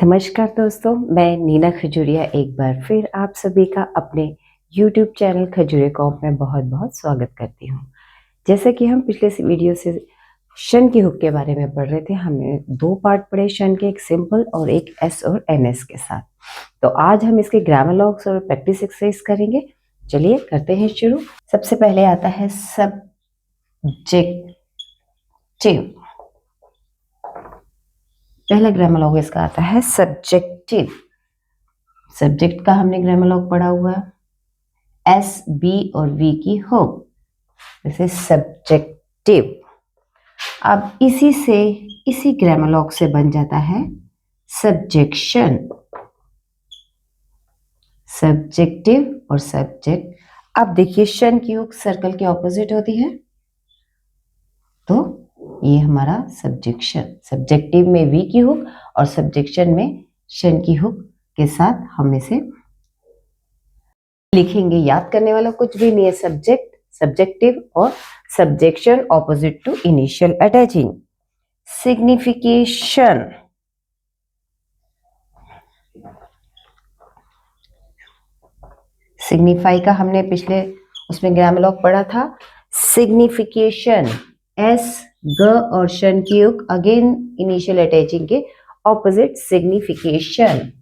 नमस्कार दोस्तों, मैं नीना खजूरिया एक बार फिर आप सभी का अपने YouTube चैनल खजूरिया कॉम में बहुत बहुत स्वागत करती हूँ। जैसे कि हम पिछले वीडियो से शन की हुक के बारे में पढ़ रहे थे, हमने दो पार्ट पढ़े शन के, एक सिंपल और एक एस और एनएस के साथ। तो आज हम इसके ग्रामर लॉग्स और प्रैक्टिस एक्सरसाइज करेंगे। चलिए करते हैं शुरू। सबसे पहले आता है सब्जेक्टिव। पहला ग्रामर लॉग इसका आता है सब्जेक्टिव। सब्जेक्ट का हमने ग्रामर लॉग पढ़ा हुआ है, एस बी और वी की हुक, दिस इज सब्जेक्टिव। अब इसी ग्रामर लॉग से बन जाता है सब्जेक्शन। सब्जेक्टिव और सब्जेक्ट। अब देखिए शन की हुक सर्कल के ऑपोजिट होती है, तो ये हमारा सब्जेक्शन। सब्जेक्टिव में वी की हुक और सब्जेक्शन में शन की हुक के साथ हम इसे लिखेंगे। याद करने वाला कुछ भी नहीं है। सब्जेक्ट, सब्जेक्टिव और subjection opposite to initial attaching. Signification, signify का हमने पिछले उसमें ग्रामर लॉग पढ़ा था। सिग्निफिकेशन, एस ग और शन की हुक, अगेन इनिशियल अटैचिंग के ऑपोजिट, सिग्निफिकेशन।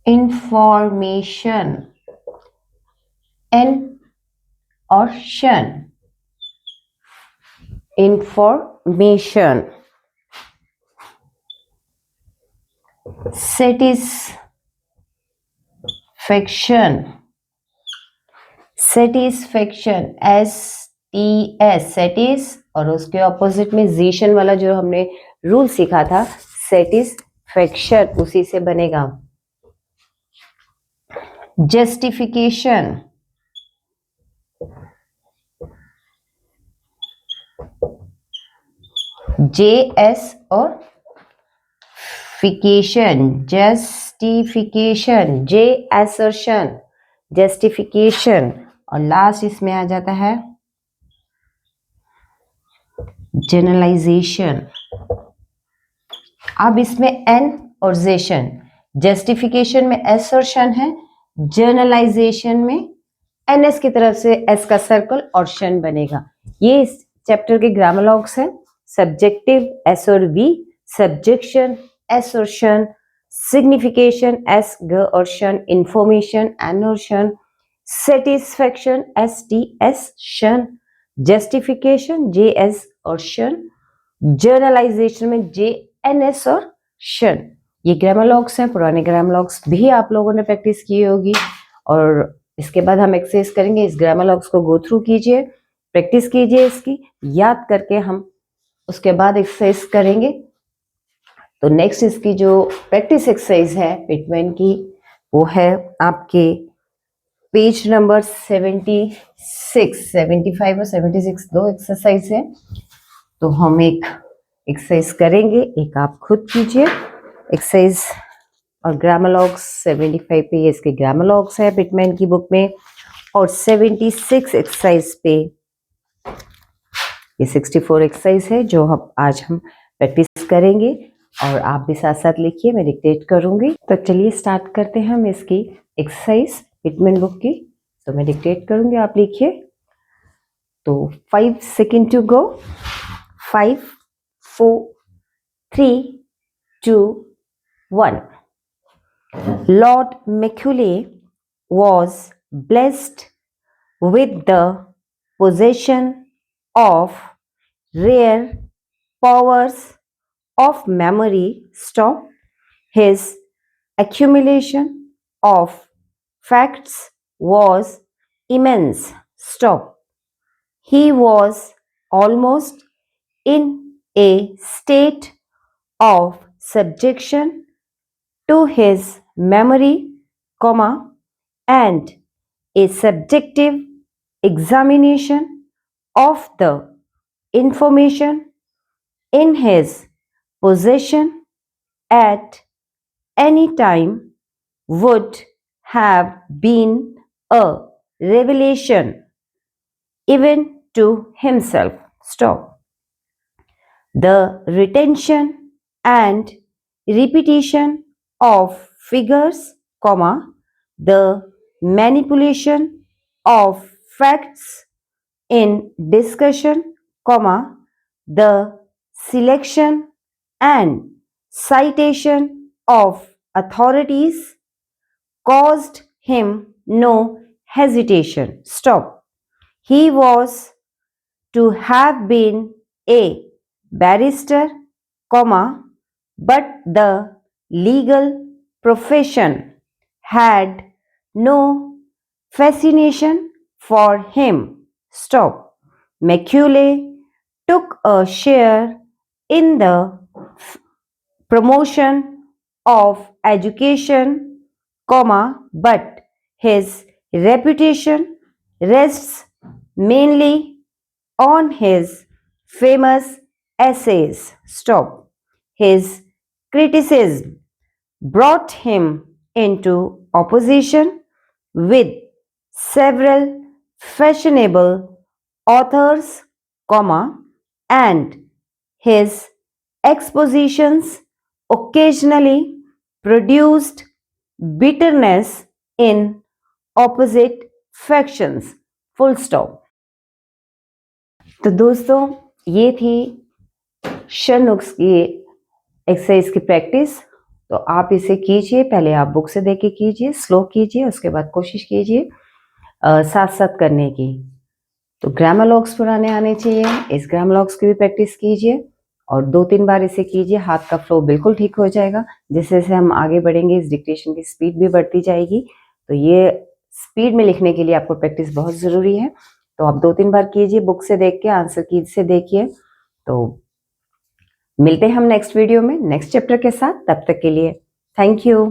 इंफॉर्मेशन, एन और शन, information. Satisfaction, satisfaction, S T S, satis और उसके ऑपोजिट में जीशन वाला जो हमने रूल सीखा था, सेटिस्फैक्शन, उसी से बनेगा। जस्टिफिकेशन, जे एस और फिकेशन, जस्टिफिकेशन, जे असर्शन, जस्टिफिकेशन। और लास्ट इसमें आ जाता है जनरलाइजेशन। अब इसमें एन और जेशन, जस्टिफिकेशन में एस और शन है, जनरलाइजेशन में एनएस की तरफ से एस का सर्कल और शन बनेगा। ये इस चैप्टर के ग्रामर लॉग्स हैं। सब्जेक्टिव एस और वी, सब्जेक्शन एस और शन, सिग्निफिकेशन एस ग और शन, इंफॉर्मेशन एन और शन, सेटिस्फैक्शन एस टी एस शन, जस्टिफिकेशन जे एस और शन, जर्नलाइजेशन में जे एन एस और शन। ये ग्रामर लॉग्स हैं। पुराने ग्रामर लॉग्स भी आप लोगों ने प्रैक्टिस की होगी और इसके बाद हम एक्सरसाइज करेंगे। इस ग्रामर लॉग्स को गो थ्रू कीजिए, प्रैक्टिस कीजिए, इसकी याद करके हम उसके बाद एक्सरसाइज करेंगे। तो नेक्स्ट इसकी जो प्रैक्टिस एक्सरसाइज है पिटमैन की, वो है आपके पेज नंबर 76, 75 और 76 दो एक्सरसाइज है। तो हम एक एक्सरसाइज करेंगे, एक आप खुद कीजिए एक्सरसाइज। और ग्रामर लॉग्स 75 पे ये इसके ग्रामर लॉग्स है पिटमैन की बुक में, और 76 एक्सरसाइज पे ये 64 एक्सरसाइज है जो आज हम प्रैक्टिस करेंगे। और आप भी साथ साथ लिखिए, मैं डिक्टेट करूंगी। तो चलिए स्टार्ट करते हैं हम इसकी एक्सरसाइज पिटमैन बुक की। तो मैं डिक्टेट करूंगी, आप लिखिए। तो 5 second to go. 5, 4, 3, 2, 1. Lord Macaulay was blessed with the possession of rare powers of memory. Stop. His accumulation of facts was immense. Stop. He was almost in a state of subjection to his memory, and a subjective examination of the information in his possession at any time would have been a revelation even to himself. Stop. The retention and repetition of figures, comma, the manipulation of facts in discussion, comma, the selection and citation of authorities caused him no hesitation. Stop. He was to have been a barrister, comma, but the legal profession had no fascination for him. Stop. Macaulay took a share in the promotion of education, comma, but his reputation rests mainly on his famous essays. Stop. His criticism brought him into opposition with several fashionable authors, comma, and his expositions occasionally produced bitterness in opposite factions. Full stop. तो दोस्तों ये थी शनुक्स की exercise की practice. तो आप इसे कीजिए, पहले आप बुक से देख के कीजिए, स्लो कीजिए, उसके बाद कोशिश कीजिए साथ साथ करने की। तो ग्रामर लॉग्स पुराने आने चाहिए, इस ग्रामर लॉग्स की भी प्रैक्टिस कीजिए और 2-3 बार इसे कीजिए, हाथ का फ्लो बिल्कुल ठीक हो जाएगा। जैसे जैसे हम आगे बढ़ेंगे इस डिक्टेशन की स्पीड भी बढ़ती जाएगी। तो ये स्पीड में लिखने के लिए आपको प्रैक्टिस बहुत ज़रूरी है। तो आप 2-3 बार कीजिए, बुक से देख के, आंसर की से देखिए। तो मिलते हैं हम नेक्स्ट वीडियो में नेक्स्ट चैप्टर के साथ। तब तक के लिए थैंक यू।